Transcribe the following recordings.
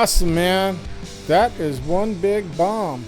Awesome, man. That is one big bomb.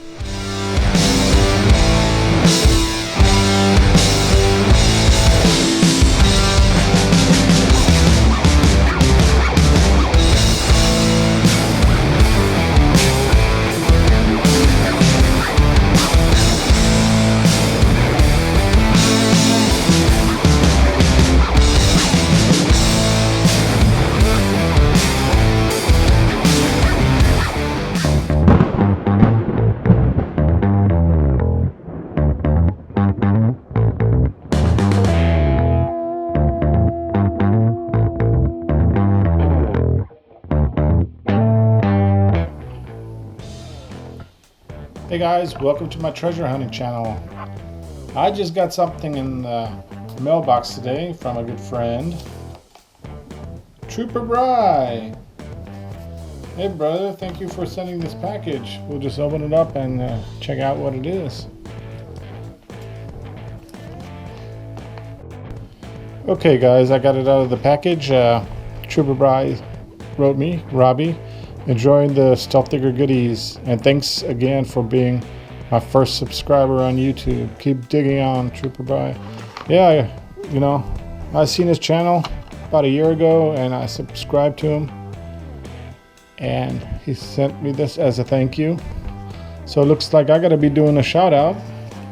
Hey guys, welcome to my treasure hunting channel. I just got something in the mailbox today from a good friend, Trooper Bri. Hey brother, thank you for sending this package. We'll just open it up and check out what it is. Okay guys, I got it out of the package. Trooper Bri wrote me, Robbie, enjoying the Stealth Digger goodies, and thanks again for being my first subscriber on YouTube. Keep digging on, Trooper Bri. Yeah, you know, I seen his channel about a year ago and I subscribed to him, and he sent me this as a thank you. So it looks like I gotta be doing a shout out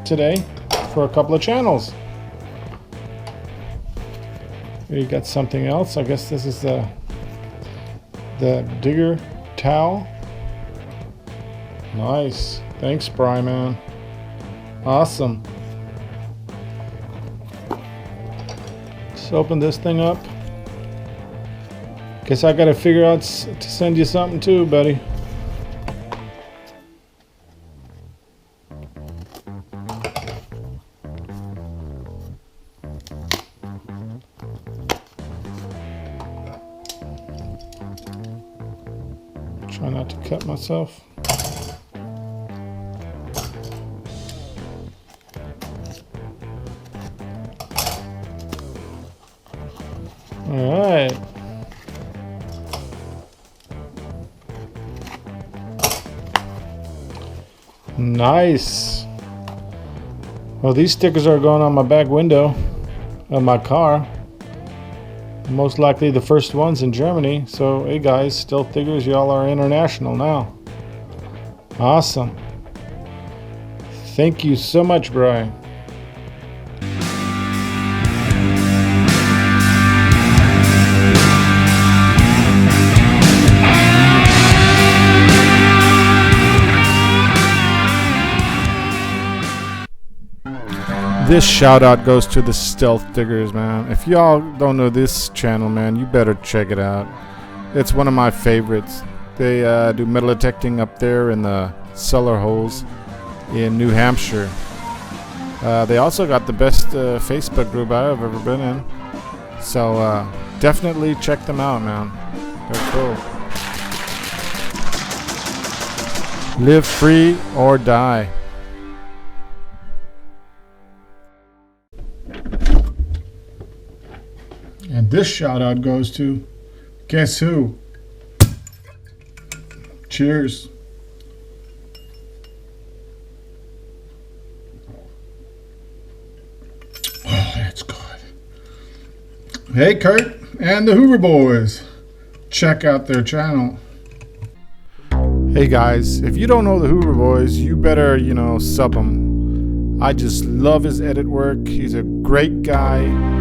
today for a couple of channels. Here you got something else. I guess this is the digger towel. Nice. Thanks, Bri, man. Awesome. Let's open this thing up. Guess I gotta figure out to send you something too, buddy. Try not to cut myself. All right. Nice. Well, these stickers are going on my back window of my car. Most likely the first ones in Germany. So hey guys, Stealth Diggers, y'all are international now. Awesome. Thank you so much, Bri. This shout out goes to the Stealth Diggers, man. If y'all don't know this channel, man, you better check it out. It's one of my favorites. They do metal detecting up there in the cellar holes in New Hampshire. They also got the best Facebook group I've ever been in. So definitely check them out, man. They're cool. Live free or die. And this shout out goes to, guess who? Cheers. Oh, that's good. Hey, Kurt and the Hoover boys. Check out their channel. Hey guys, if you don't know the Hoover boys, you better, sub them. I just love his edit work. He's a great guy.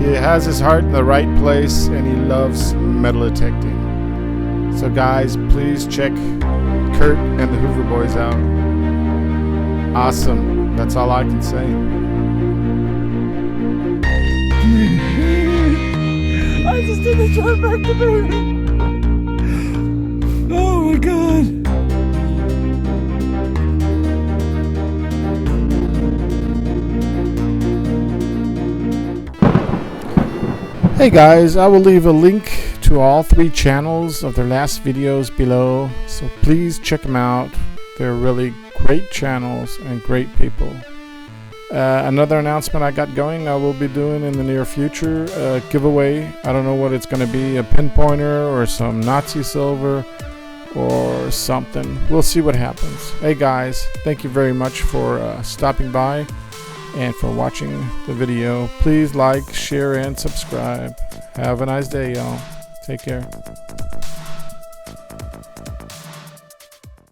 He has his heart in the right place, and he loves metal detecting. So guys, please check Kurt and the Hoover boys out. Awesome. That's all I can say. I just did the drive back to baby. Oh my god. Hey guys, I will leave a link to all 3 channels of their last videos below, so please check them out. They're really great channels and great people. Another announcement I got going, I will be doing in the near future, a giveaway. I don't know what it's going to be, a pinpointer or some Nazi silver. or something. We'll see what happens. Hey guys, thank you very much for stopping by and for watching the video. Please like, share, and subscribe. Have a nice day, y'all. Take care.